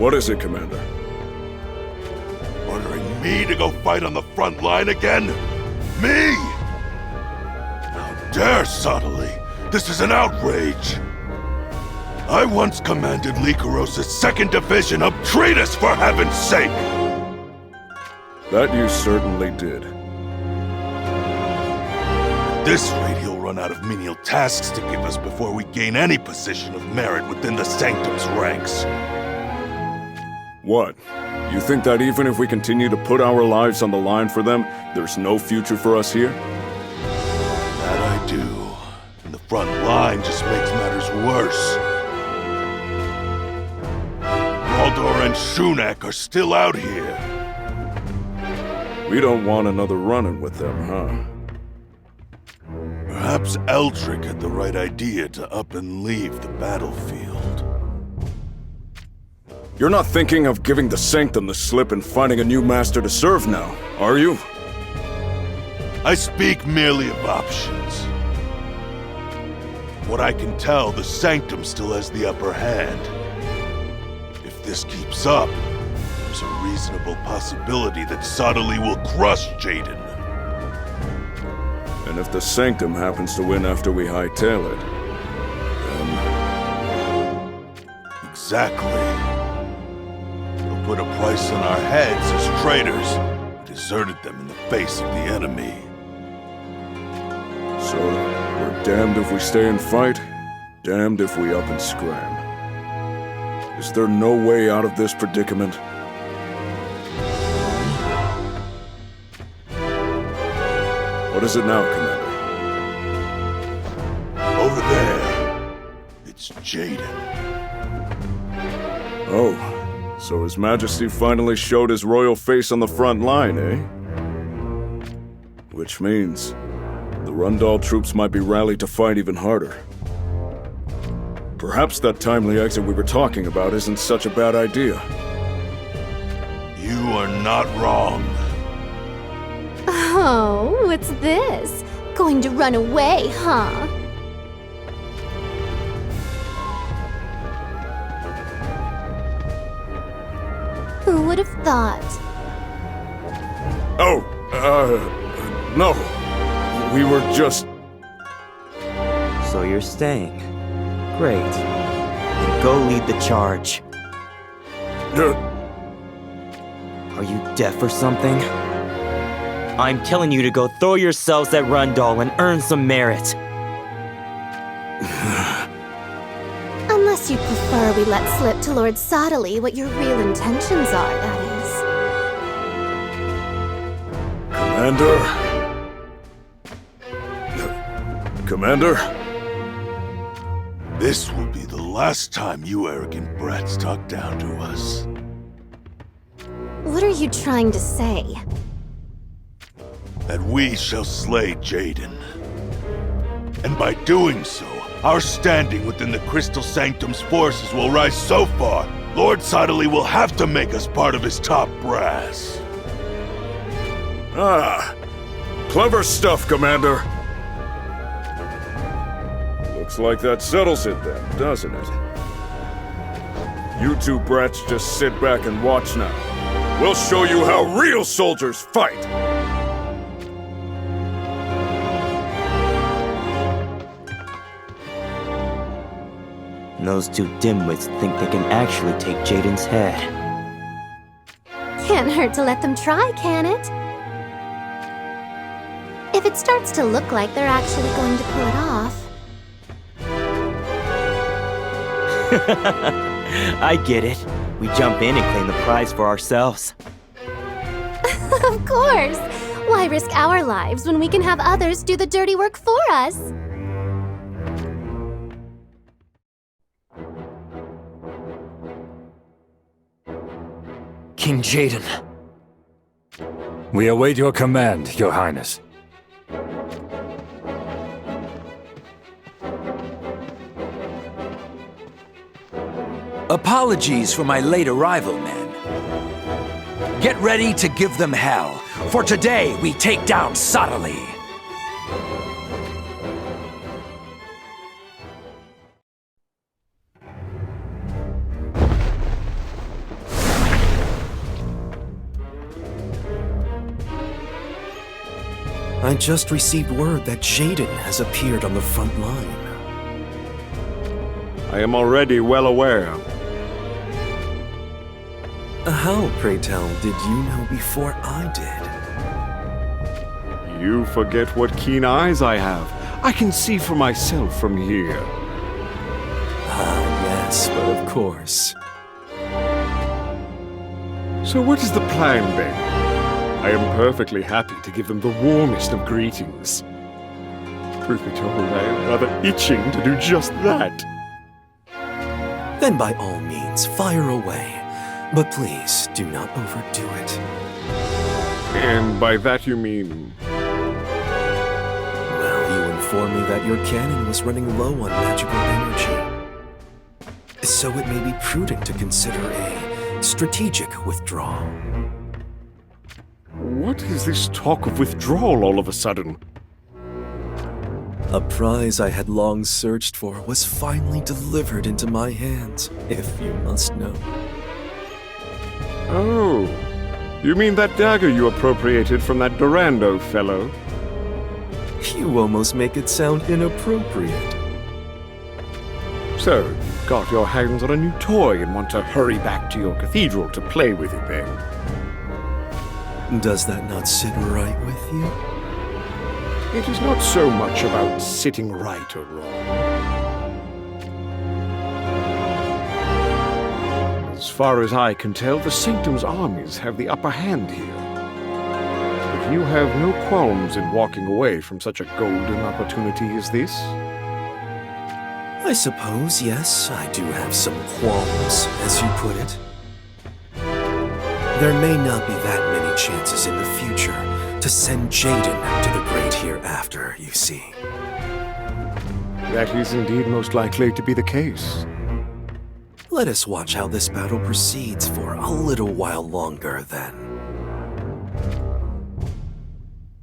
What is it, Commander? Ordering me to go fight on the front line again? Me? How dare Sottile! This is an outrage! I once commanded Lycaros' 2nd Division of traitors, for heaven's sake! That you certainly did. At this rate, he'll run out of menial tasks to give us before we gain any position of merit within the Sanctum's ranks. What? You think that even if we continue to put our lives on the line for them, there's no future for us here? That I do. And the front line just makes matters worse. Baldor and Shunak are still out here. We don't want another run-in with them, huh? Perhaps Eldrick had the right idea to up and leave the battlefield. You're not thinking of giving the Sanctum the slip and finding a new master to serve now, are you? I speak merely of options. What I can tell, the Sanctum still has the upper hand. If this keeps up, there's a reasonable possibility that Sottile will crush Jaden. And if the Sanctum happens to win after we hightail it, then... Exactly. They'll put a price on our heads as traitors who deserted them in the face of the enemy. So, we're damned if we stay and fight, damned if we up and scram. Is there no way out of this predicament? What is it now, Commander? Over there, it's Jaden. Oh, so His Majesty finally showed his royal face on the front line, eh? Which means the Rundal troops might be rallied to fight even harder. Perhaps that timely exit we were talking about isn't such a bad idea. You are not wrong. Oh, what's this? Going to run away, huh? Who would have thought? Oh, no. We were just... So you're staying. Great. Then go lead the charge. Are you deaf or something? I'm telling you to go throw yourselves at Rundal and earn some merit. Unless you prefer we let slip to Lord Sottile what your real intentions are, that Commander? Commander? This will be the last time you arrogant brats talk down to us. is. What are you trying to say? That we shall slay Jaden. And by doing so, our standing within the Crystal Sanctum's forces will rise so far, Lord Sottile will have to make us part of his top brass. Ah, clever stuff, Commander. Looks like that settles it then, doesn't it? You two brats just sit back and watch now. We'll show you how real soldiers fight! And those two dimwits think they can actually take Jaden's head. Can't hurt to let them try, can it? If it starts to look like they're actually going to pull it off. I get it. We jump in and claim the prize for ourselves. Of course! Why risk our lives when we can have others do the dirty work for us? King Jaden. We await your command, Your Highness. Apologies for my late arrival, men. Get ready to give them hell, for today we take down Sottile. I just received word that Jaden has appeared on the front line. I am already well aware. How, pray tell, did you know before I did? You forget what keen eyes I have. I can see for myself from here. Ah, yes, but of course. So what is the plan, then? I am perfectly happy to give them the warmest of greetings. Truth be told, I am rather itching to do just that. Then by all means, fire away. But please, do not overdo it. And by that you mean... Well, you informed me that your cannon was running low on magical energy. So it may be prudent to consider a strategic withdrawal. What is this talk of withdrawal all of a sudden? A prize I had long searched for was finally delivered into my hands, if you must know. Oh, you mean that dagger you appropriated from that Durando fellow? You almost make it sound inappropriate. So, you've got your hands on a new toy and want to hurry back to your cathedral to play with it then? Does that not sit right with you? It is not so much about sitting right or wrong. As far as I can tell, the Sanctum's armies have the upper hand here. But you have no qualms in walking away from such a golden opportunity as this? I suppose, yes, I do have some qualms, as you put it. There may not be that many chances in the future to send Jaden to the great hereafter, you see. That is indeed most likely to be the case. Let us watch how this battle proceeds for a little while longer, then.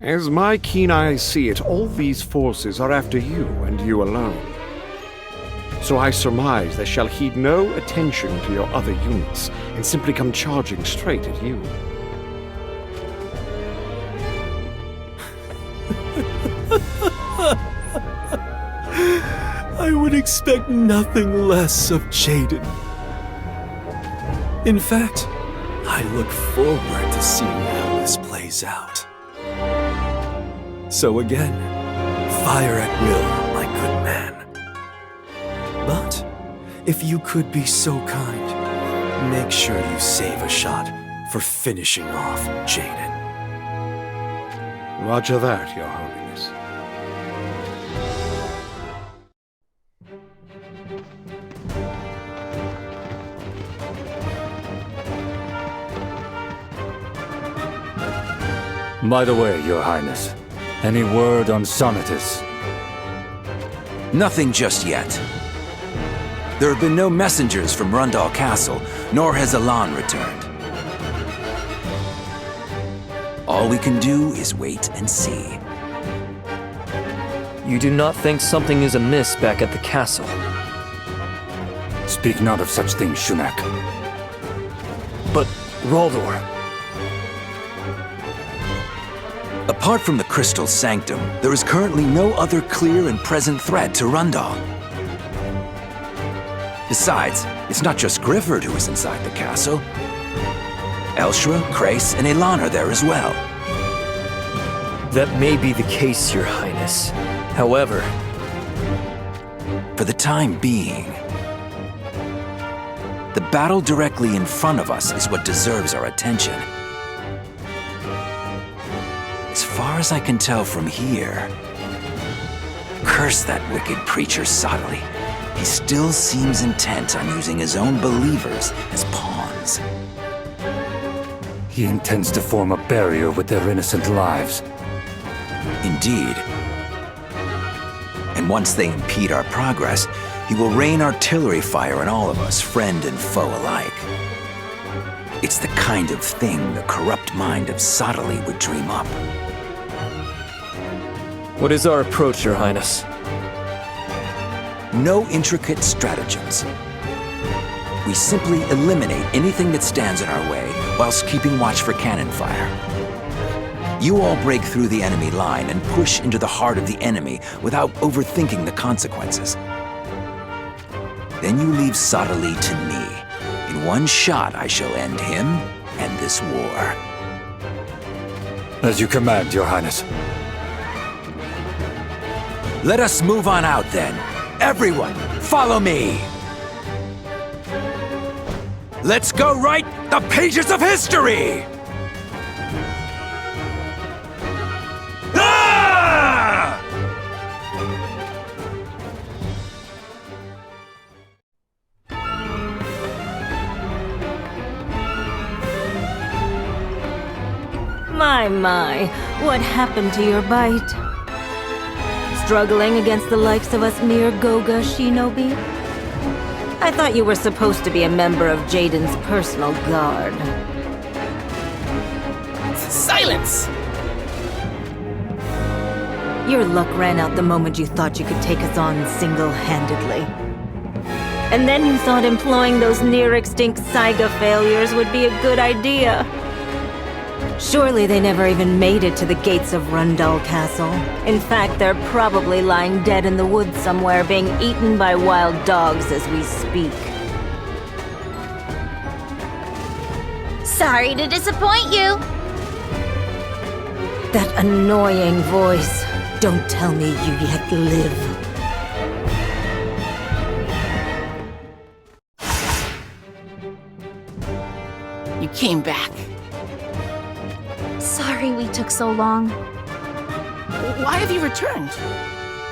As my keen eyes see it, all these forces are after you and you alone. So I surmise they shall heed no attention to your other units and simply come charging straight at you. I would expect nothing less of Jaden. In fact, I look forward to seeing how this plays out. So again, fire at will, my good man. But, if you could be so kind, make sure you save a shot for finishing off Jaden. Roger that, Your Holiness. By the way, Your Highness, any word on Sonatus? Nothing just yet. There have been no messengers from Rundal Castle, nor has Elan returned. All we can do is wait and see. You do not think something is amiss back at the castle? Speak not of such things, Shunak. But, Raldor... Apart from the Crystal Sanctum, there is currently no other clear and present threat to Rundal. Besides, it's not just Grifford who is inside the castle. Elshra, Krace, and Elan are there as well. That may be the case, Your Highness. However... For the time being, the battle directly in front of us is what deserves our attention. As far as I can tell from here, curse that wicked preacher Sottily. He still seems intent on using his own believers as pawns. He intends to form a barrier with their innocent lives. Indeed. And once they impede our progress, he will rain artillery fire on all of us, friend and foe alike. It's the kind of thing the corrupt mind of Sottily would dream up. What is our approach, Your Highness? No intricate stratagems. We simply eliminate anything that stands in our way whilst keeping watch for cannon fire. You all break through the enemy line and push into the heart of the enemy without overthinking the consequences. Then you leave Sadali to me. In one shot, I shall end him and this war. As you command, Your Highness. Let us move on out then. Everyone, follow me! Let's go write the pages of history! Ah! My, what happened to your bite? Struggling against the likes of us mere Goga shinobi? I thought you were supposed to be a member of Jaden's personal guard. Silence! Your luck ran out the moment you thought you could take us on single-handedly. And then you thought employing those near-extinct Saiga failures would be a good idea. Surely they never even made it to the gates of Rundal Castle. In fact, they're probably lying dead in the woods somewhere, being eaten by wild dogs as we speak. Sorry to disappoint you. That annoying voice. Don't tell me you yet live. You came back. Sorry we took so long. Why have you returned?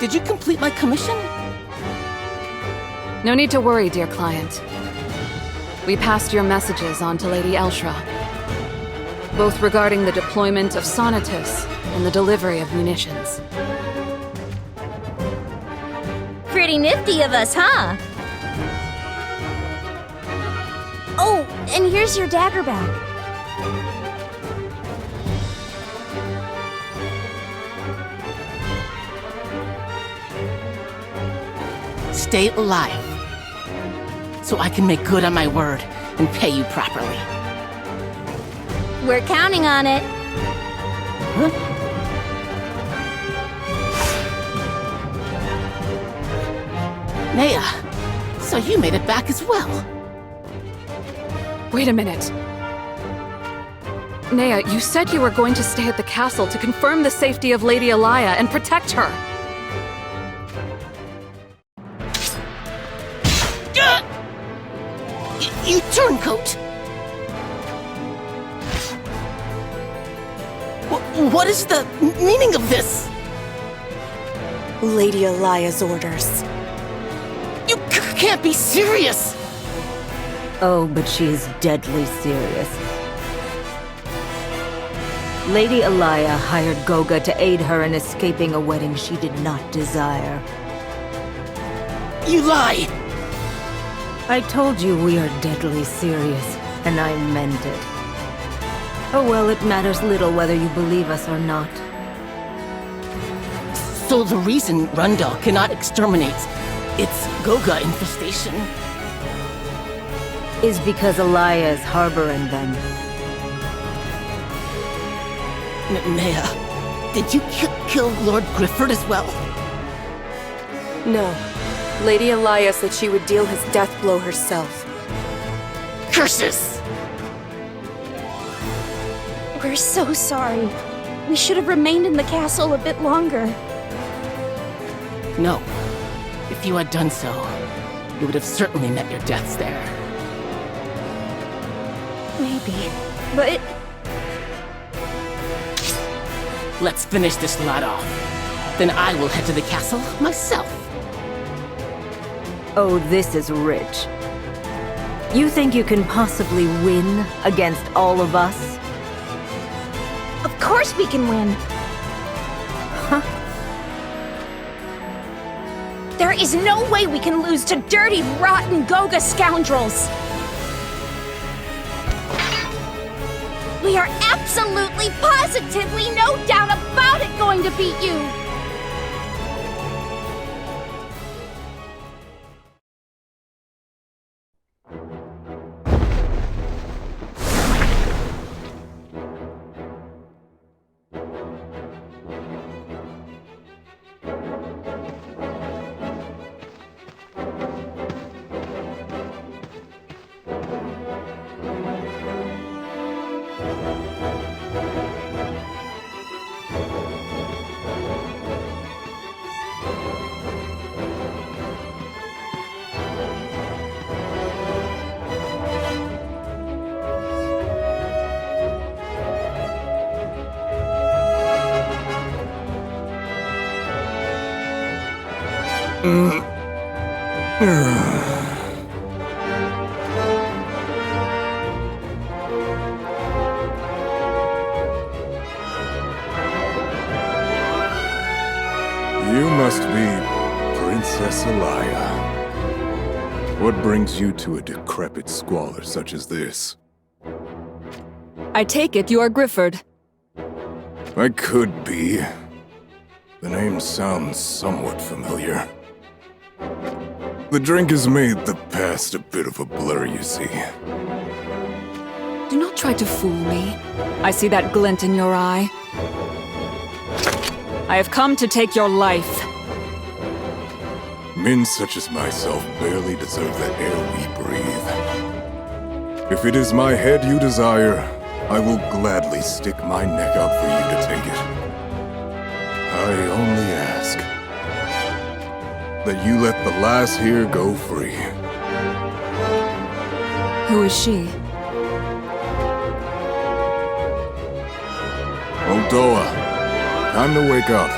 Did you complete my commission? No need to worry, dear client. We passed your messages on to Lady Elshra, both regarding the deployment of Sonatus and the delivery of munitions. Pretty nifty of us, huh? Oh, and here's your dagger back. Stay alive, so I can make good on my word and pay you properly. We're counting on it. Huh? Nea, so you made it back as well. Wait a minute. Nea, you said you were going to stay at the castle to confirm the safety of Lady Alaya and protect her. You turncoat! What is the meaning of this? Lady Alaya's orders. You can't be serious! Oh, but she is deadly serious. Lady Alaya hired Goga to aid her in escaping a wedding she did not desire. You lie! I told you we are deadly serious, and I meant it. Oh well, it matters little whether you believe us or not. So the reason Rundal cannot exterminate its Goga infestation is because Alaya is harboring them. Nea, did you kill Lord Grifford as well? No. Lady Alaya said she would deal his death blow herself. Curses! We're so sorry. We should have remained in the castle a bit longer. No. If you had done so, you would have certainly met your deaths there. Maybe, but... Let's finish this lot off. Then I will head to the castle myself. Oh, this is rich. You think you can possibly win against all of us? Of course we can win! Huh? There is no way we can lose to dirty, rotten Goga scoundrels! We are absolutely, positively, no doubt about it going to beat you! You must be Princess Elia. What brings you to a decrepit squalor such as this? I take it you are Grifford. I could be. The name sounds somewhat familiar. The drink has made the past a bit of a blur, you see. Do not try to fool me. I see that glint in your eye. I have come to take your life. Men such as myself barely deserve the air we breathe. If it is my head you desire, I will gladly stick my neck out for you to take it. I only ask that you let the lass here go free. Who is she? Oldoa, time to wake up.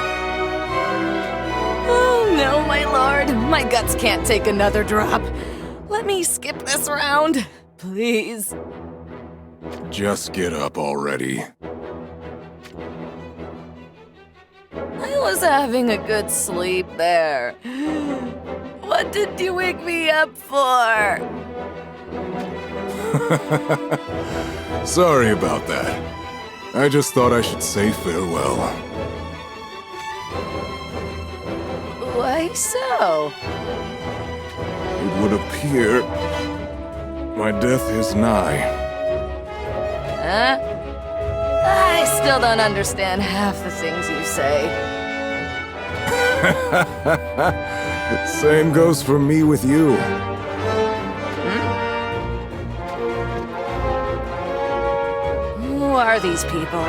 Oh no, my lord. My guts can't take another drop. Let me skip this round, please. Just get up already. I was having a good sleep there. What did you wake me up for? Sorry about that. I just thought I should say farewell. Why so? It would appear my death is nigh. Huh? I still don't understand half the things you say. Same goes for me with you. Who are these people?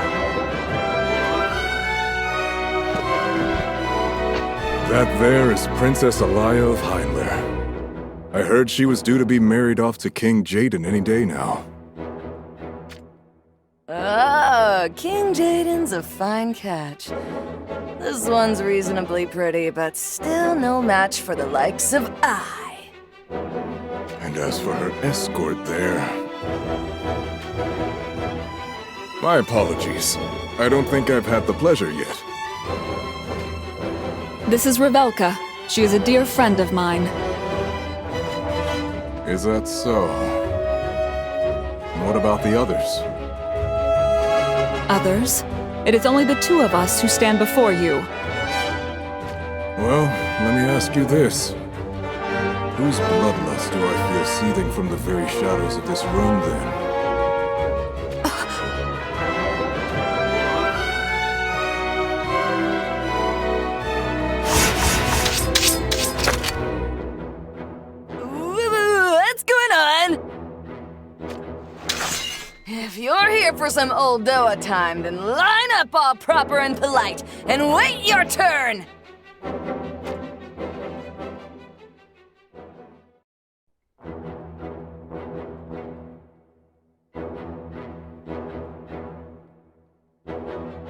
That there is Princess Elia of Heinler. I heard she was due to be married off to King Jaden any day now. Oh, King Jaden's a fine catch. This one's reasonably pretty, but still no match for the likes of I. And as for her escort there... My apologies. I don't think I've had the pleasure yet. This is Revelka. She is a dear friend of mine. Is that so? And what about the others? Others? It is only the two of us who stand before you. Well, let me ask you this. Whose bloodlust do I feel seething from the very shadows of this room, then? What's going on? If you're here for some old Doa time, then line up all proper and polite and wait your turn!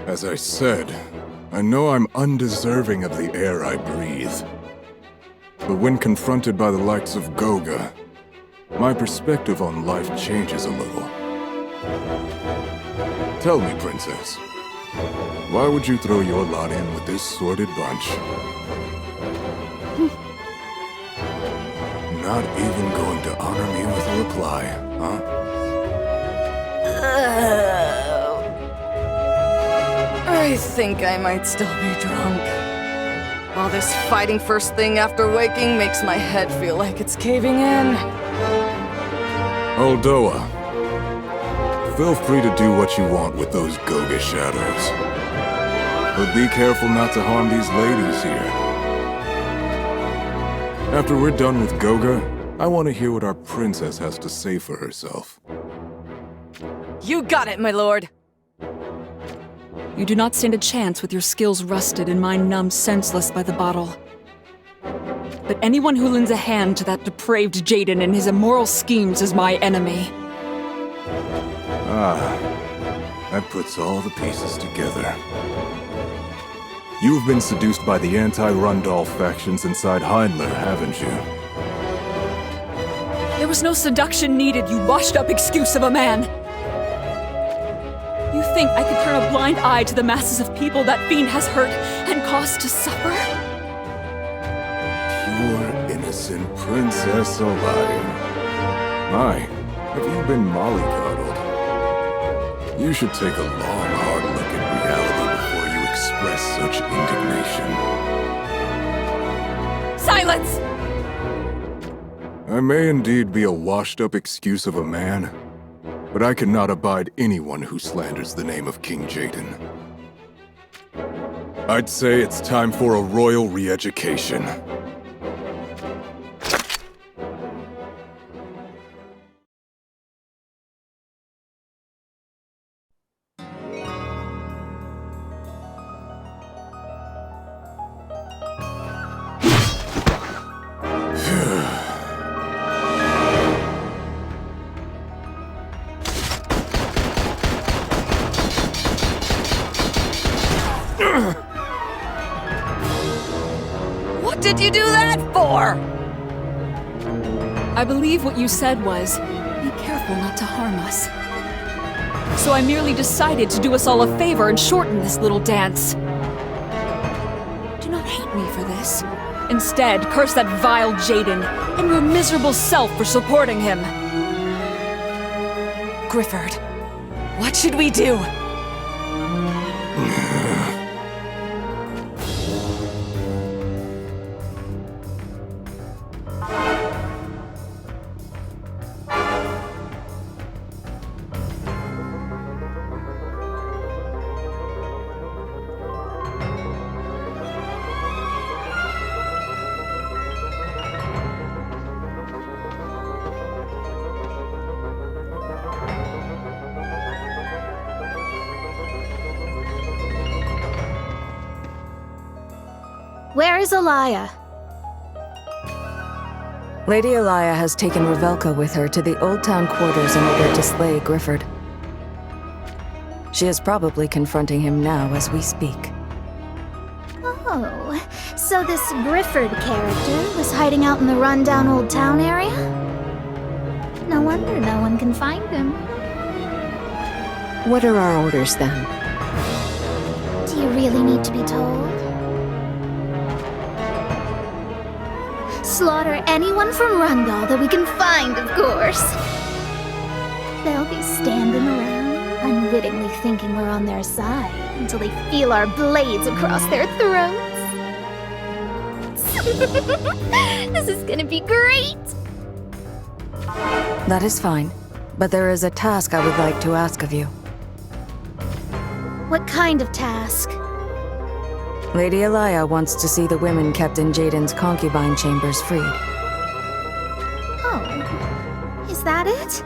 As I said, I know I'm undeserving of the air I breathe. But when confronted by the likes of Goga, my perspective on life changes a little. Tell me, Princess, why would you throw your lot in with this sordid bunch? Not even going to honor me with a reply, huh? I think I might still be drunk. All this fighting first thing after waking makes my head feel like it's caving in. Oldoa, feel free to do what you want with those Goga shadows. But be careful not to harm these ladies here. After we're done with Goga, I want to hear what our princess has to say for herself. You got it, my lord. You do not stand a chance with your skills rusted and mine numbed senseless by the bottle. But anyone who lends a hand to that depraved Jaden and his immoral schemes is my enemy. That puts all the pieces together. You've been seduced by the anti-Rundal factions inside Heinler, haven't you? There was no seduction needed, you washed-up excuse of a man! You think I could turn a blind eye to the masses of people that fiend has hurt and caused to suffer? Pure, innocent Princess Alaya. My, have you been mollycoddled? You should take a long, hard look at reality before you express such indignation. Silence! I may indeed be a washed-up excuse of a man, but I cannot abide anyone who slanders the name of King Jaden. I'd say it's time for a royal re-education. What did you do that for? I believe what you said was, be careful not to harm us. So I merely decided to do us all a favor and shorten this little dance. Do not hate me for this. Instead, curse that vile Jaden and your miserable self for supporting him. Grifford, what should we do? Where is Alaya? Lady Alaya has taken Revelka with her to the Old Town quarters in order to slay Grifford. She is probably confronting him now as we speak. Oh, so this Grifford character was hiding out in the rundown Old Town area? No wonder no one can find him. What are our orders then? Do you really need to be told? Slaughter anyone from Rundal that we can find, of course. They'll be standing around, unwittingly thinking we're on their side, until they feel our blades across their throats. This is gonna be great! That is fine, but there is a task I would like to ask of you. What kind of task? Lady Alaya wants to see the women kept in Jaden's concubine chambers freed. Oh, is that it?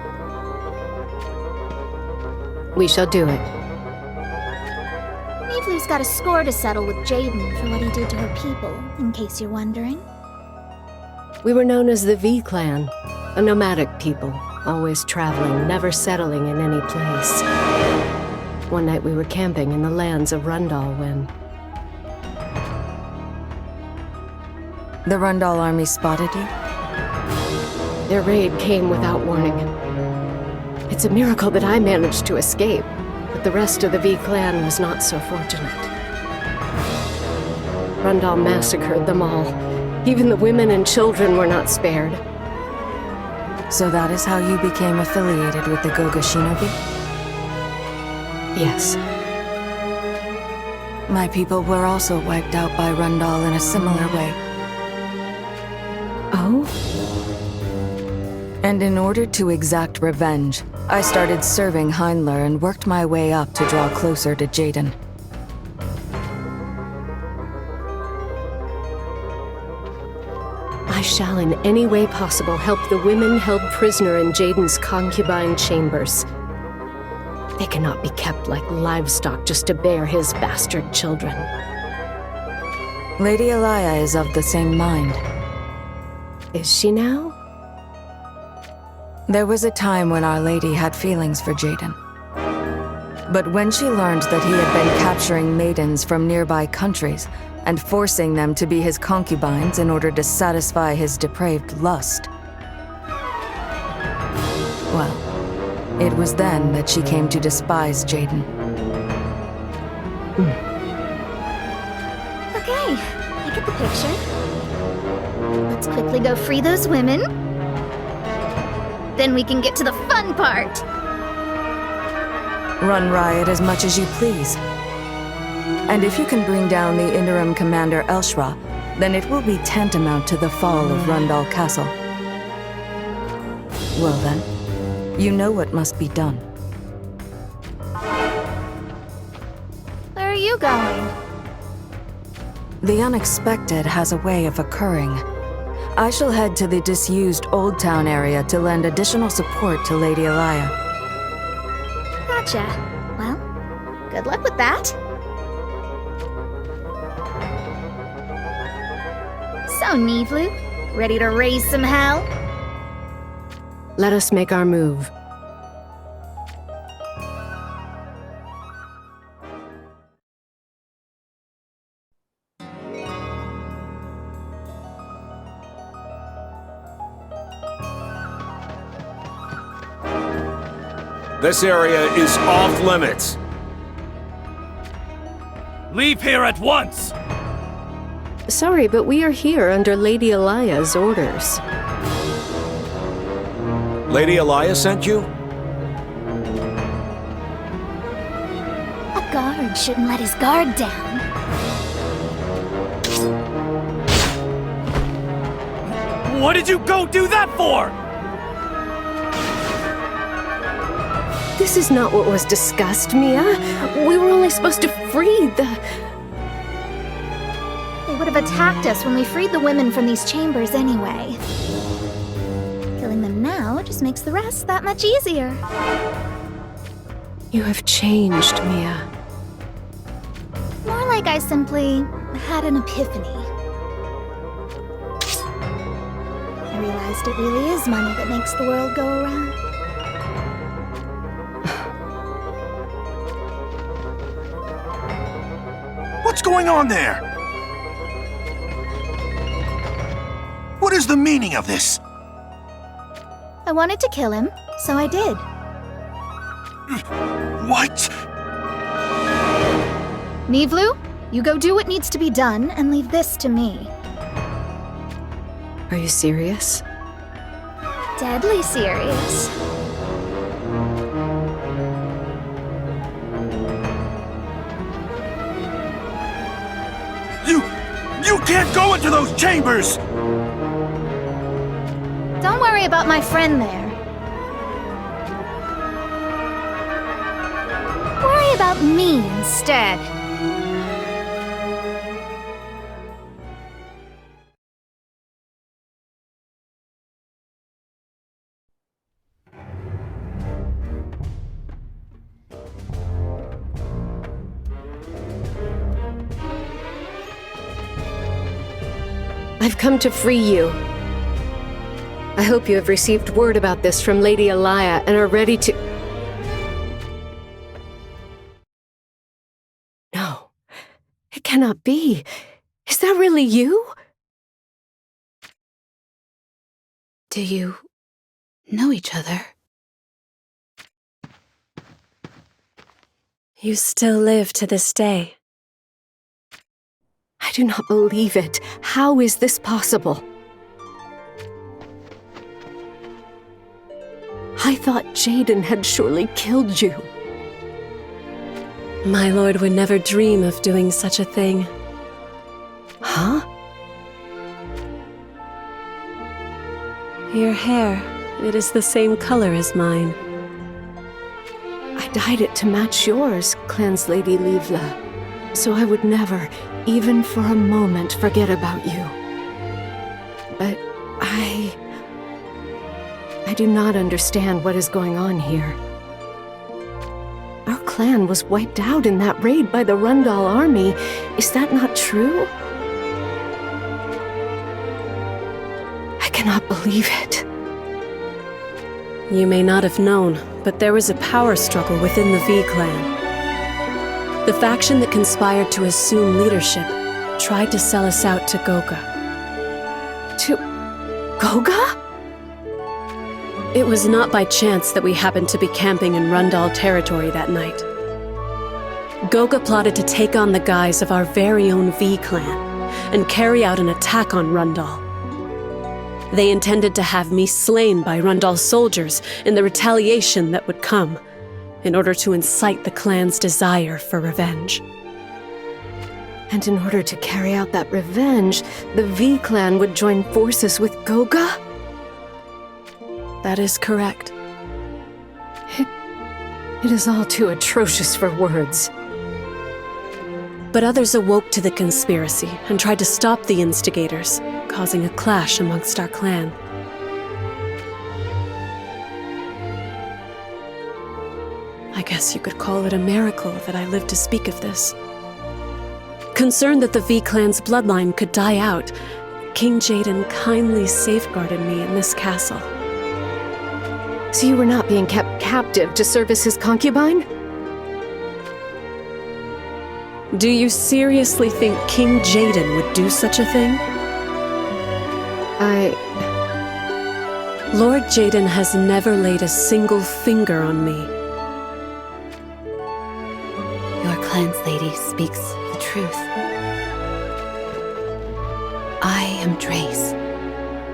We shall do it. Niflu's got a score to settle with Jaden for what he did to her people, in case you're wondering. We were known as the V Clan, a nomadic people, always traveling, never settling in any place. One night we were camping in the lands of Rundal when... The Rundal army spotted you? Their raid came without warning. It's a miracle that I managed to escape, but the rest of the V Clan was not so fortunate. Rundal massacred them all. Even the women and children were not spared. So that is how you became affiliated with the Goga Shinobi? Yes. My people were also wiped out by Rundal in a similar way. Oh? And in order to exact revenge, I started serving Heinler and worked my way up to draw closer to Jaden. I shall in any way possible help the women held prisoner in Jaden's concubine chambers. They cannot be kept like livestock just to bear his bastard children. Lady Elia is of the same mind. Is she now? There was a time when Our Lady had feelings for Jaden. But when she learned that he had been capturing maidens from nearby countries and forcing them to be his concubines in order to satisfy his depraved lust, well, it was then that she came to despise Jaden. Okay, I get the picture. Let's quickly go free those women. Then we can get to the fun part. Run riot as much as you please. And if you can bring down the interim commander Elshra, then it will be tantamount to the fall of Rundal Castle. Well then, you know what must be done. Where are you going? The unexpected has a way of occurring. I shall head to the disused Old Town area to lend additional support to Lady Elia. Gotcha. Well, good luck with that. So, Nivlu, ready to raise some hell? Let us make our move. This area is off limits. Leave here at once! Sorry, but we are here under Lady Elia's orders. Lady Elia sent you? A guard shouldn't let his guard down. What did you go do that for? This is not what was discussed, Mia. We were only supposed to free the... They would have attacked us when we freed the women from these chambers anyway. Killing them now just makes the rest that much easier. You have changed, Mia. More like I simply had an epiphany. I realized it really is money that makes the world go around. What's going on there? What is the meaning of this? I wanted to kill him, so I did. What? Nivlu, you go do what needs to be done and leave this to me. Are you serious? Deadly serious. You can't go into those chambers! Don't worry about my friend there. Worry about me instead. I've come to free you. I hope you have received word about this from Lady Elia and are ready to... No, it cannot be. Is that really you? Do you know each other? You still live to this day. I do not believe it. How is this possible? I thought Jaden had surely killed you. My lord would never dream of doing such a thing. Huh? Your hair, it is the same color as mine. I dyed it to match yours, Clan's Lady Livla, so I would never, even for a moment, forget about you. But I do not understand what is going on here. Our clan was wiped out in that raid by the Rundal army. Is that not true? I cannot believe it. You may not have known, but there was a power struggle within the V clan. The faction that conspired to assume leadership tried to sell us out to Goga. To Goga? It was not by chance that we happened to be camping in Rundal territory that night. Goga plotted to take on the guise of our very own V clan and carry out an attack on Rundal. They intended to have me slain by Rundal soldiers in the retaliation that would come, in order to incite the clan's desire for revenge. And in order to carry out that revenge, the V clan would join forces with Goga? That is correct. It is all too atrocious for words. But others awoke to the conspiracy and tried to stop the instigators, causing a clash amongst our clan. I guess you could call it a miracle that I lived to speak of this. Concerned that the V clan's bloodline could die out, King Jaden kindly safeguarded me in this castle. So you were not being kept captive to serve as his concubine? Do you seriously think King Jaden would do such a thing? Lord Jaden has never laid a single finger on me. Your clan's lady speaks the truth. I am Drace,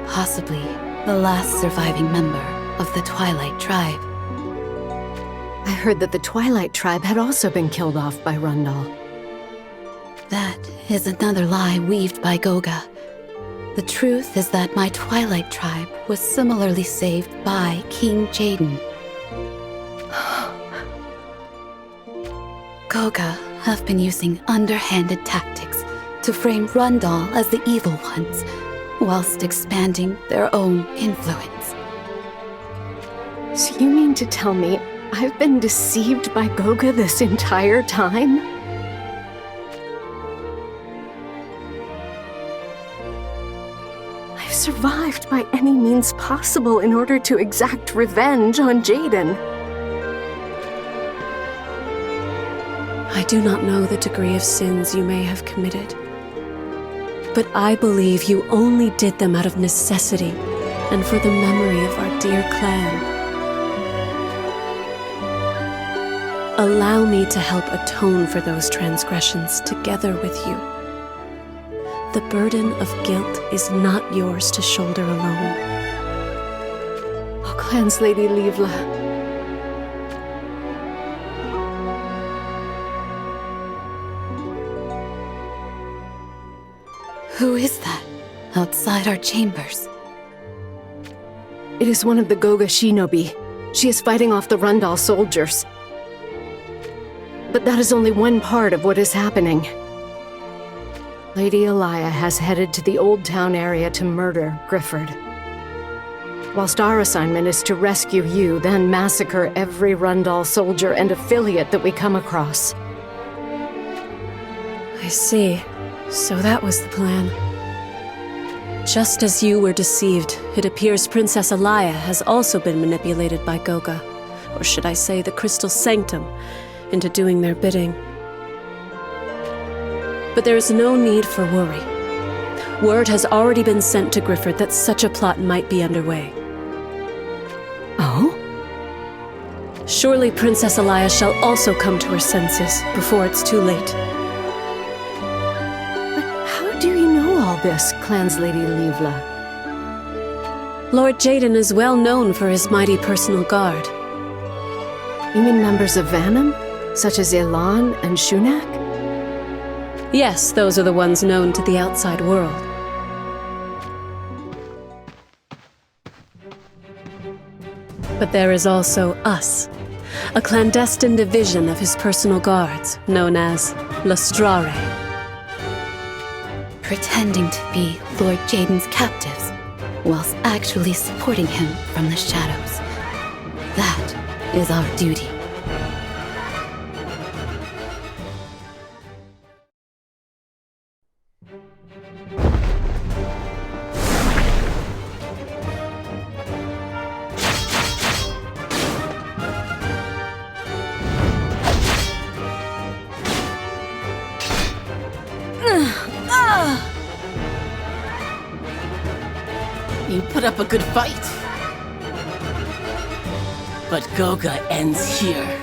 possibly the last surviving member of the Twilight Tribe. I heard that the Twilight Tribe had also been killed off by Rundal. That is another lie weaved by Goga. The truth is that my Twilight Tribe was similarly saved by King Jaden. Goga have been using underhanded tactics to frame Rundal as the evil ones, whilst expanding their own influence. So you mean to tell me I've been deceived by Goga this entire time? I've survived by any means possible in order to exact revenge on Jaden. I do not know the degree of sins you may have committed, but I believe you only did them out of necessity and for the memory of our dear clan. Allow me to help atone for those transgressions together with you. The burden of guilt is not yours to shoulder alone. Oh, Clan's Lady Livla. Who is that outside our chambers? It is one of the Goga shinobi. She is fighting off the Rundal soldiers. But that is only one part of what is happening. Lady Elia has headed to the Old Town area to murder Grifford. Whilst our assignment is to rescue you, then massacre every Rundal soldier and affiliate that we come across. I see. So that was the plan. Just as you were deceived, it appears Princess Elia has also been manipulated by Goga, or should I say the Crystal Sanctum, into doing their bidding. But there is no need for worry. Word has already been sent to Grifford that such a plot might be underway. Oh? Surely Princess Elia shall also come to her senses before it's too late. But how do you know all this, Clan's Lady Livla? Lord Jaden is well known for his mighty personal guard. You mean members of Vanham? Such as Elan and Shunak? Yes, those are the ones known to the outside world. But there is also us, a clandestine division of his personal guards, known as Lustrare. Pretending to be Lord Jaden's captives, whilst actually supporting him from the shadows. That is our duty. You put up a good fight. But Goga ends here.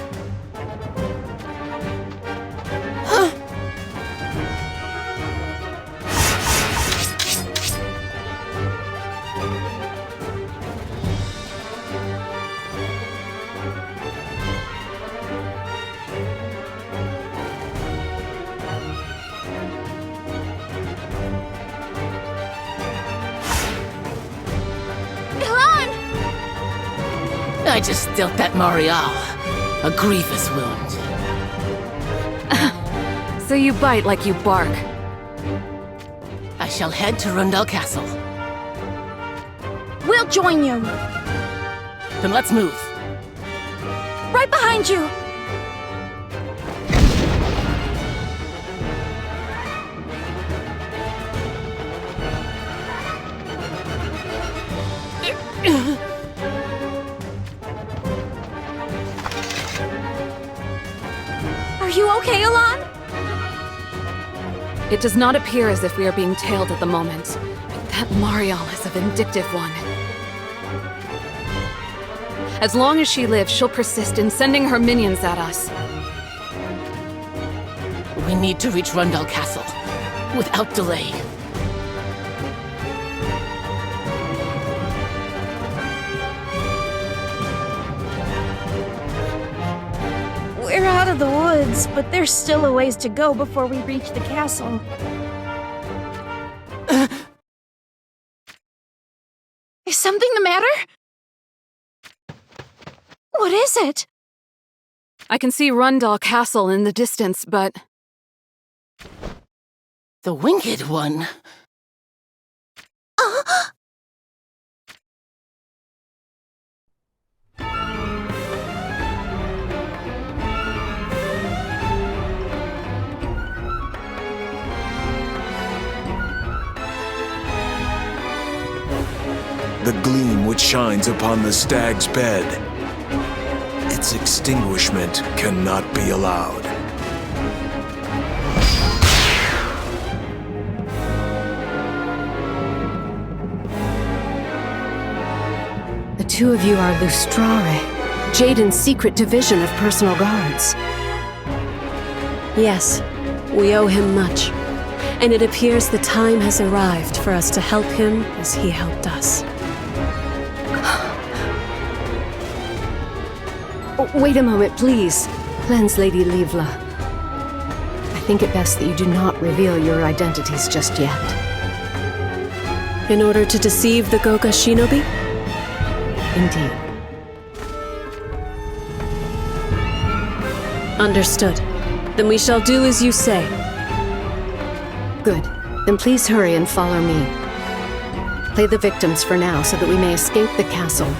I just dealt that Marial a grievous wound. So you bite like you bark. I shall head to Rundal Castle. We'll join you. Then let's move. Right behind you. Are you okay, Elan? It does not appear as if we are being tailed at the moment. But that Marial is a vindictive one. As long as she lives, she'll persist in sending her minions at us. We need to reach Rundal Castle without delay. We're out of the woods, but there's still a ways to go before we reach the castle. Is something the matter? What is it? I can see Rundal Castle in the distance, but... The Winged One. The gleam which shines upon the stag's bed. Its extinguishment cannot be allowed. The two of you are Lustrare, Jaden's secret division of personal guards. Yes, we owe him much. And it appears the time has arrived for us to help him as he helped us. Wait a moment, please. Cleanse Lady Livla. I think it best that you do not reveal your identities just yet. In order to deceive the Goga Shinobi? Indeed. Understood. Then we shall do as you say. Good. Then please hurry and follow me. Play the victims for now so that we may escape the castle.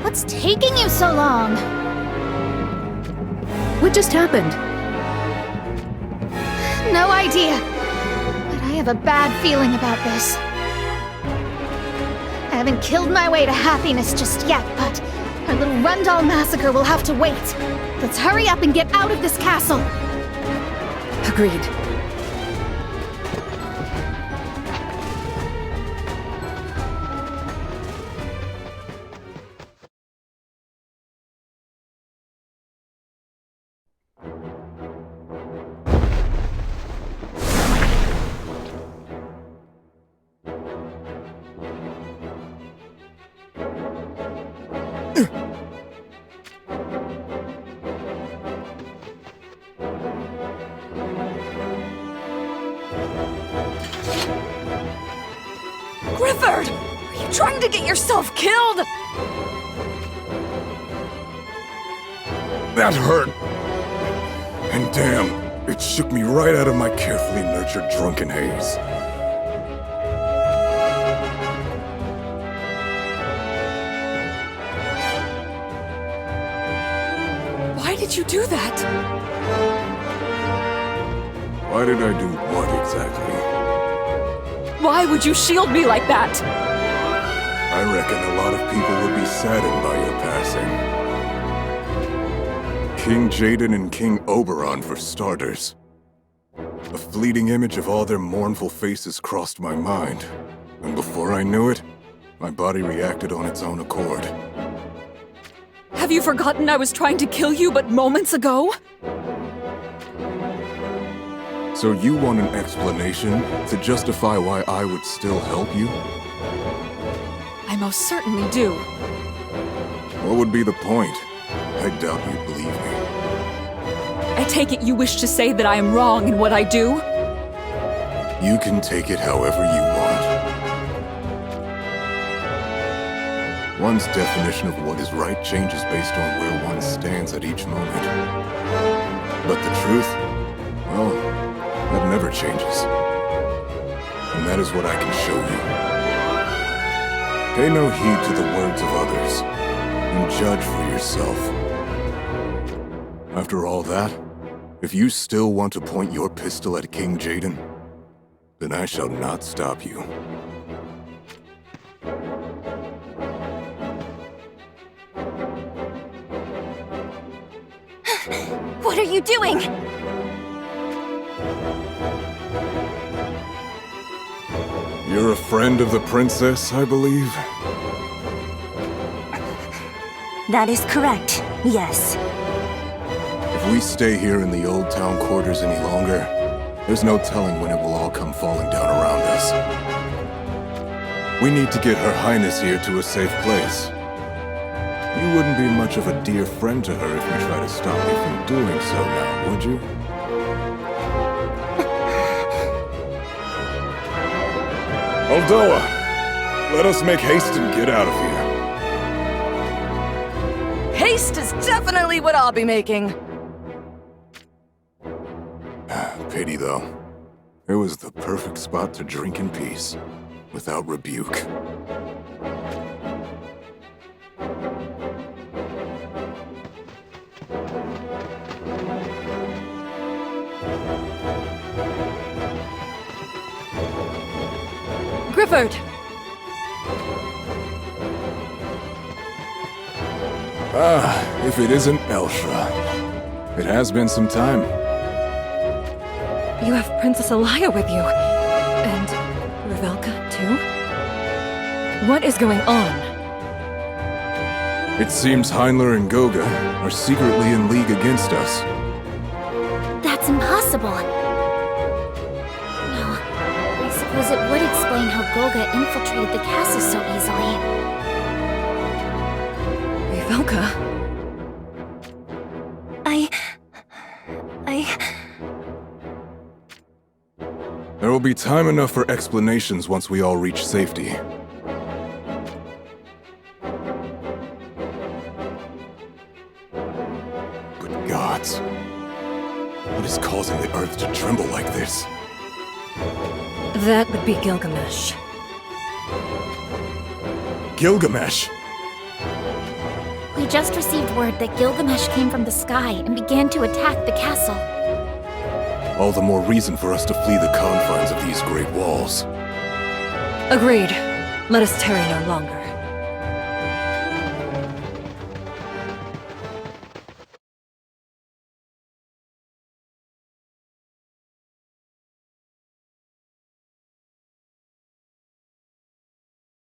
What's taking you so long? What just happened? No idea. But I have a bad feeling about this. I haven't killed my way to happiness just yet, but our little Rundal massacre will have to wait. Let's hurry up and get out of this castle. Agreed. Grifford! Are you trying to get yourself killed? That hurt. And damn, it shook me right out of my carefully nurtured drunken haze. Why did you do that? Why did I do what exactly? Why would you shield me like that? I reckon a lot of people would be saddened by your passing. King Jaden and King Oberon for starters. A fleeting image of all their mournful faces crossed my mind, and before I knew it, my body reacted on its own accord. Have you forgotten I was trying to kill you but moments ago? So you want an explanation to justify why I would still help you? I most certainly do. What would be the point? I doubt you'd believe me. I take it you wish to say that I am wrong in what I do? You can take it however you want. One's definition of what is right changes based on where one stands at each moment. But the truth, well, that never changes. And that is what I can show you. Pay no heed to the words of others, and judge for yourself. After all that, if you still want to point your pistol at King Jaden, then I shall not stop you. What are you doing? You're a friend of the princess, I believe? That is correct, yes. If we stay here in the old town quarters any longer, there's no telling when it will all come falling down around us. We need to get Her Highness here to a safe place. You wouldn't be much of a dear friend to her if you try to stop me from doing so now, would you? Aldoa, let us make haste and get out of here. Haste is definitely what I'll be making. Pity, though. It was the perfect spot to drink in peace, without rebuke. Grifford! Ah, if it isn't Elshra. It has been some time. You have Princess Elia with you. And Revelka, too? What is going on? It seems Heinler and Goga are secretly in league against us. That's impossible. No, I suppose it would explain how Goga infiltrated the castle so easily. Revelka? There will be time enough for explanations once we all reach safety. But gods, what is causing the earth to tremble like this? That would be Gilgamesh. Gilgamesh? We just received word that Gilgamesh came from the sky and began to attack the castle. All the more reason for us to flee the confines of these great walls. Agreed. Let us tarry no longer.